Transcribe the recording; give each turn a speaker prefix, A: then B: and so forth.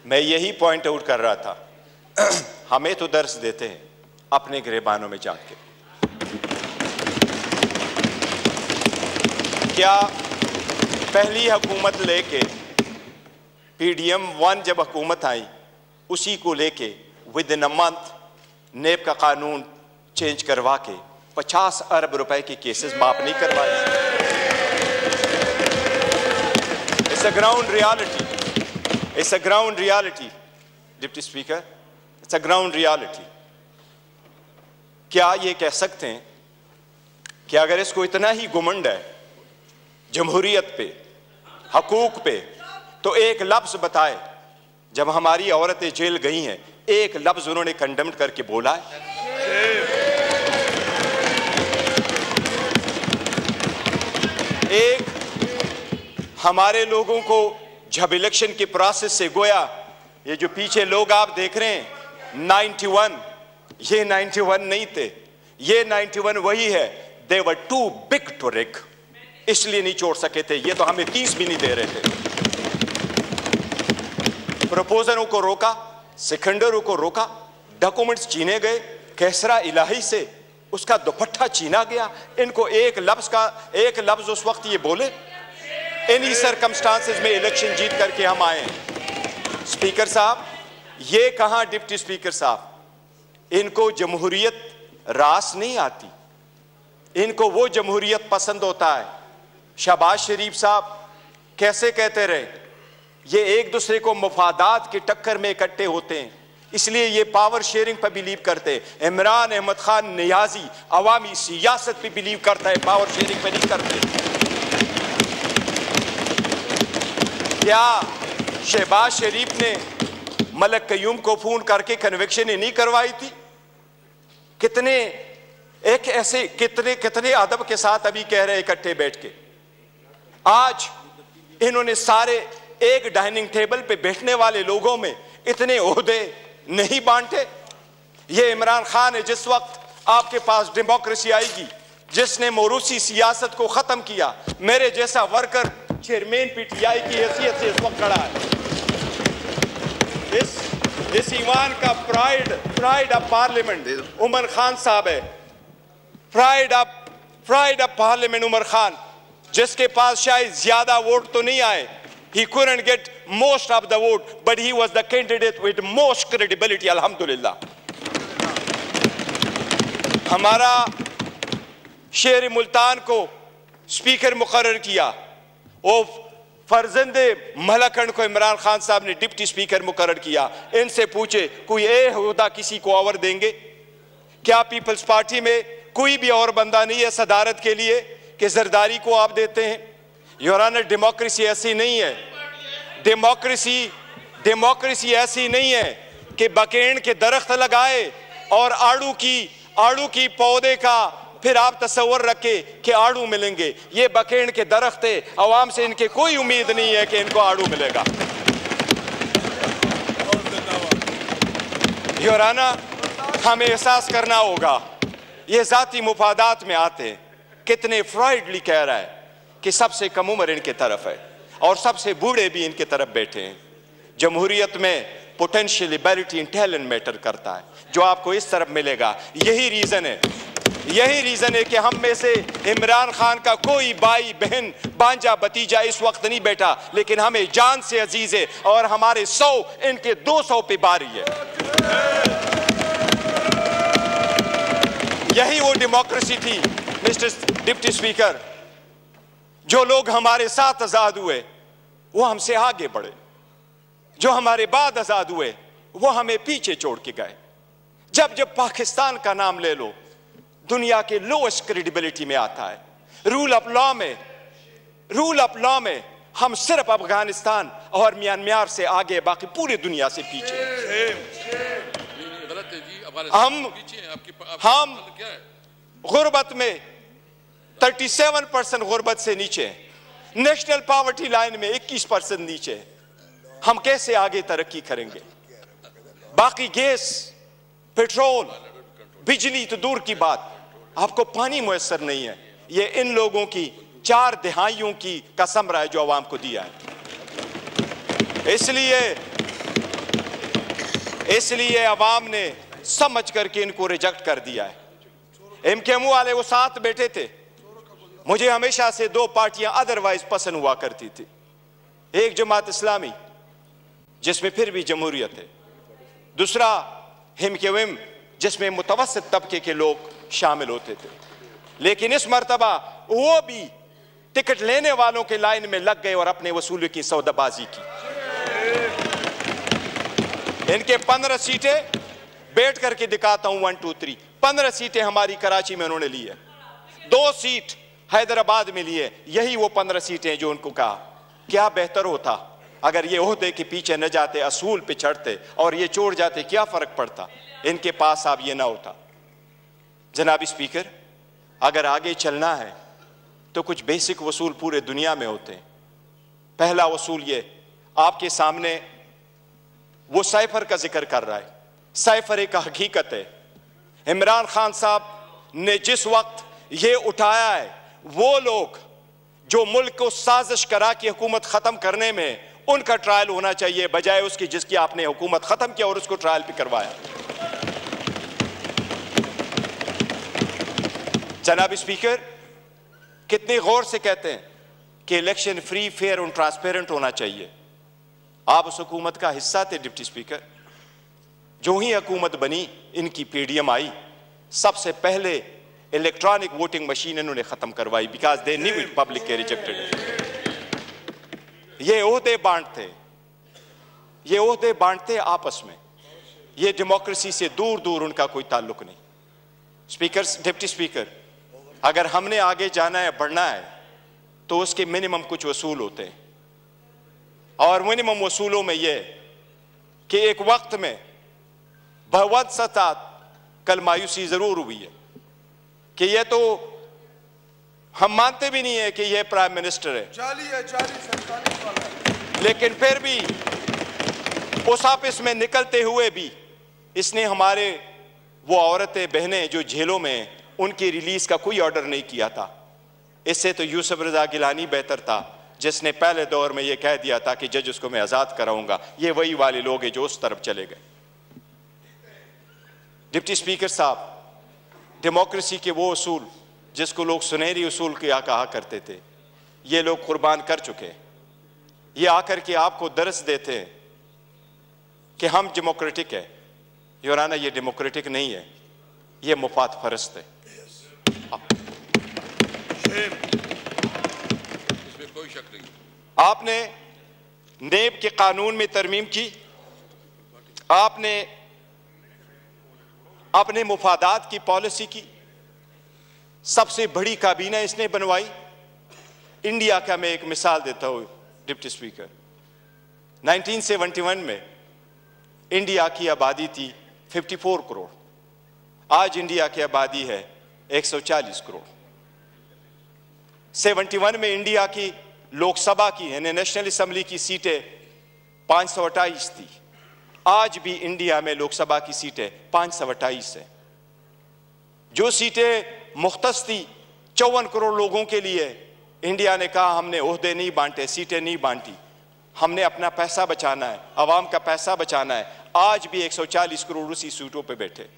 A: मैं यही point out कर रहा था। हमें तो दर्स देते हैं अपने गिरबानों में जाके। क्या पहली हुकूमत लेके PDM 1 जब हुकूमत आई, उसी को लेके विद इन अ मंथ नेब का कानून चेंज करवा के 50 अरब रुपए के केसेस माफ नहीं करवाए। It's a ground reality, it's a ground reality deputy speaker, it's a ground reality. क्या ये कह सकते हैं कि अगर इसको इतना ही घुमंड है जमहूरियत पे, हकूक पे, तो एक लफ्ज बताए जब हमारी औरतें जेल गई हैं, एक लफ्ज उन्होंने कंडेम्ड करके बोला है? एक हमारे लोगों को जब इलेक्शन के प्रोसेस से गोया, ये जो पीछे लोग आप देख रहे हैं 91, ये 91 नहीं थे, ये 91 वही है। दे वर टू बिग टू रिग, इसलिए नहीं छोड़ सके थे। ये तो हमें 30 भी नहीं दे रहे थे। प्रपोजलों को रोका, सिकंदरों को रोका, डॉक्यूमेंट्स छीने गए, कैसरा इलाही से उसका दुपट्टा छीना गया। इनको एक लफ्ज उस वक्त ये बोले, इन्हीं सरकमस्टांसेस में इलेक्शन जीत करके हम आए हैं। स्पीकर साहब, ये कहां डिप्टी स्पीकर साहब, इनको जमहूरियत रास नहीं आती, इनको वो जमहूरियत पसंद होता है। शहबाज शरीफ साहब कैसे कहते रहे, ये एक दूसरे को मफादात के टक्कर में इकट्ठे होते हैं, इसलिए ये पावर शेयरिंग पर बिलीव करते हैं। इमरान अहमद खान नियाजी अवामी सियासत पे बिलीव करता है, पावर शेयरिंग पे नहीं करते। क्या शहबाज शरीफ ने मलक कयूम को फोन करके कन्विक्शन नहीं करवाई थी? कितने एक ऐसे कितने अदब के साथ अभी कह रहे इकट्ठे बैठ के। आज इन्होंने सारे एक डाइनिंग टेबल पे बैठने वाले लोगों में इतने ओहदे नहीं बांटे। ये इमरान खान है, जिस वक्त आपके पास डेमोक्रेसी आएगी, जिसने मोरूसी सियासत को खत्म किया, मेरे जैसा वर्कर चेयरमैन PTI की हैसियत से इस वक्त खड़ा है। इस ईवान का pride of parliament Umar Khan साहब है। Pride of parliament Umar Khan, जिसके पास शायद ज्यादा वोट तो नहीं आए, he couldn't get most of the vote, but he was the candidate with most credibility, alhamdulillah। हमारा शेर मुल्तान को स्पीकर मुकर्रर किया, वो फर्जंदे मलकंड को इमरान खान साहब ने डिप्टी स्पीकर मुकर्रर किया। इनसे पूछे कोई ओहदा किसी को और देंगे क्या? पीपल्स पार्टी में कोई भी और बंदा नहीं है सदारत के लिए कि जरदारी को आप देते हैं? योर ऑनर, डेमोक्रेसी ऐसी नहीं है। डेमोक्रेसी ऐसी नहीं है कि बकेन के दरख्त लगाए और आड़ू की पौधे का फिर आप तस्वर रखे कि आड़ू मिलेंगे। ये बकेन के दरख्त है, अवाम से इनके कोई उम्मीद नहीं है कि इनको आड़ू मिलेगा। योर ऑनर, हमें एहसास करना होगा ये जाती मुफादात में आते हैं। कितने फ्रॉइडली कह रहा है कि सबसे कम उम्र इनके तरफ है और सबसे बूढ़े भी इनके तरफ बैठे हैं। जमहूरियत में potential ability in talent matter करता है, जो आपको इस तरफ मिलेगा। यही रीजन है कि हम में से इमरान खान का कोई भाई बहन भांजा भतीजा इस वक्त नहीं बैठा, लेकिन हमें जान से अजीज है और हमारे 100 इनके 200 पे बारी है। यही वो डेमोक्रेसी थी मिस्टर डिप्टी स्पीकर। जो लोग हमारे साथ आजाद हुए वो हमसे आगे बढ़े, जो हमारे बाद आजाद हुए वो हमें पीछे छोड़ के गए। जब पाकिस्तान का नाम ले लो, दुनिया के लोएस्ट क्रेडिबिलिटी में आता है। रूल ऑफ लॉ में हम सिर्फ अफगानिस्तान और म्यांमार से आगे, बाकी पूरी दुनिया से पीछे। हम गुर्बत में 37% गुर्बत से नीचे हैं। नेशनल पॉवर्टी लाइन में 21% नीचे है। हम कैसे आगे तरक्की करेंगे? बाकी गैस, पेट्रोल, बिजली तो दूर की बात, आपको पानी मुयस्सर नहीं है। ये इन लोगों की 4 दहाइयों की कसम रहा है जो अवाम को दिया है। इसलिए इसलिए अवाम ने समझ करके इनको रिजेक्ट कर दिया है। एमकेएमयू वाले वो साथ बैठे थे। मुझे हमेशा से दो पार्टियां अदरवाइज पसंद हुआ करती थी, एक जमात इस्लामी जिसमें फिर भी जमहूरियत है, दूसरा एमकेएम जिसमें मुतवस्सित तबके के लोग शामिल होते थे। लेकिन इस मर्तबा वो भी टिकट लेने वालों के लाइन में लग गए और अपने वसूली की सौदाबाजी की। इनके 15 सीटें बैठ करके दिखाता हूं, 1 2 3 15 सीटें हमारी कराची में उन्होंने ली है, 2 सीट हैदराबाद में ली है। यही वो 15 सीटें जो उनको कहा क्या बेहतर होता अगर ये ओहदे के पीछे न जाते, असूल पे चढ़ते और ये छोड़ जाते, क्या फर्क पड़ता? इनके पास अब ये ना होता। जनाब स्पीकर, अगर आगे चलना है तो कुछ बेसिक वसूल पूरे दुनिया में होते हैं। पहला वसूल ये आपके सामने वो साइफर का जिक्र कर रहा है। साइफर एक हकीकत है। इमरान खान साहब ने जिस वक्त ये उठाया है, वो लोग जो मुल्क को साजिश करा कि हुकूमत खत्म करने में, उनका ट्रायल होना चाहिए बजाय उसकी जिसकी आपने हुकूमत खत्म किया और उसको ट्रायल भी करवाया। जनाब स्पीकर, कितने गौर से कहते हैं कि इलेक्शन फ्री, फेयर और ट्रांसपेरेंट होना चाहिए। आप उस हुकूमत का हिस्सा थे डिप्टी स्पीकर। जो ही हुकूमत बनी, इनकी पीडीएम आई, सबसे पहले इलेक्ट्रॉनिक वोटिंग मशीन इन्होंने खत्म करवाई, because they knew it public के रिजेक्टेड। ये ओहदे बांटते, ये ओहदे बांटते आपस में, ये डेमोक्रेसी से दूर दूर उनका कोई ताल्लुक नहीं। स्पीकर, डिप्टी स्पीकर, अगर हमने आगे जाना है, बढ़ना है, तो उसके मिनिमम कुछ वसूल होते हैं। और मिनिमम वसूलों में यह कि एक वक्त में बहुत सतात कल मायूसी जरूर हुई है कि ये तो हम मानते भी नहीं है कि ये प्राइम मिनिस्टर है, जाली सरकारी वाला है। लेकिन फिर भी उस ऑफिस में निकलते हुए भी इसने हमारे वो औरतें बहनें जो जेलों में हैं, उनकी रिलीज का कोई ऑर्डर नहीं किया था। इससे तो यूसुफ रजा गिलानी बेहतर था, जिसने पहले दौर में यह कह दिया था कि जज उसको मैं आजाद कराऊंगा। ये वही वाले लोग हैं जो उस तरफ चले गए। डिप्टी स्पीकर साहब, डेमोक्रेसी के वो उसूल जिसको लोग सुनहरी उसूल क्या कहा करते थे, ये लोग कुर्बान कर चुके हैं। ये आकर के आपको दर्स देते हैं कि हम डेमोक्रेटिक है। योराना, ये डेमोक्रेटिक नहीं है, ये मुफाद परस्त है।
B: इसमें कोई शक नहीं।
A: आपने नेब के कानून में तरमीम की, आपने अपने मुफादात की पॉलिसी की, सबसे बड़ी काबीना इसने बनवाई। इंडिया का मैं एक मिसाल देता हूं डिप्टी स्पीकर, 1971 में इंडिया की आबादी थी 54 करोड़, आज इंडिया की आबादी है 140 करोड़। 71 में इंडिया की लोकसभा की यानी नेशनल असेंबली की सीटें 528 थी, आज भी इंडिया में लोकसभा की सीटें 528 है। जो सीटें मुख्तस थी 54 करोड़ लोगों के लिए, इंडिया ने कहा हमने ओहदे नहीं बांटे, सीटें नहीं बांटी, हमने अपना पैसा बचाना है, अवाम का पैसा बचाना है। आज भी 140 करोड़ उसी सीटों पे बैठे।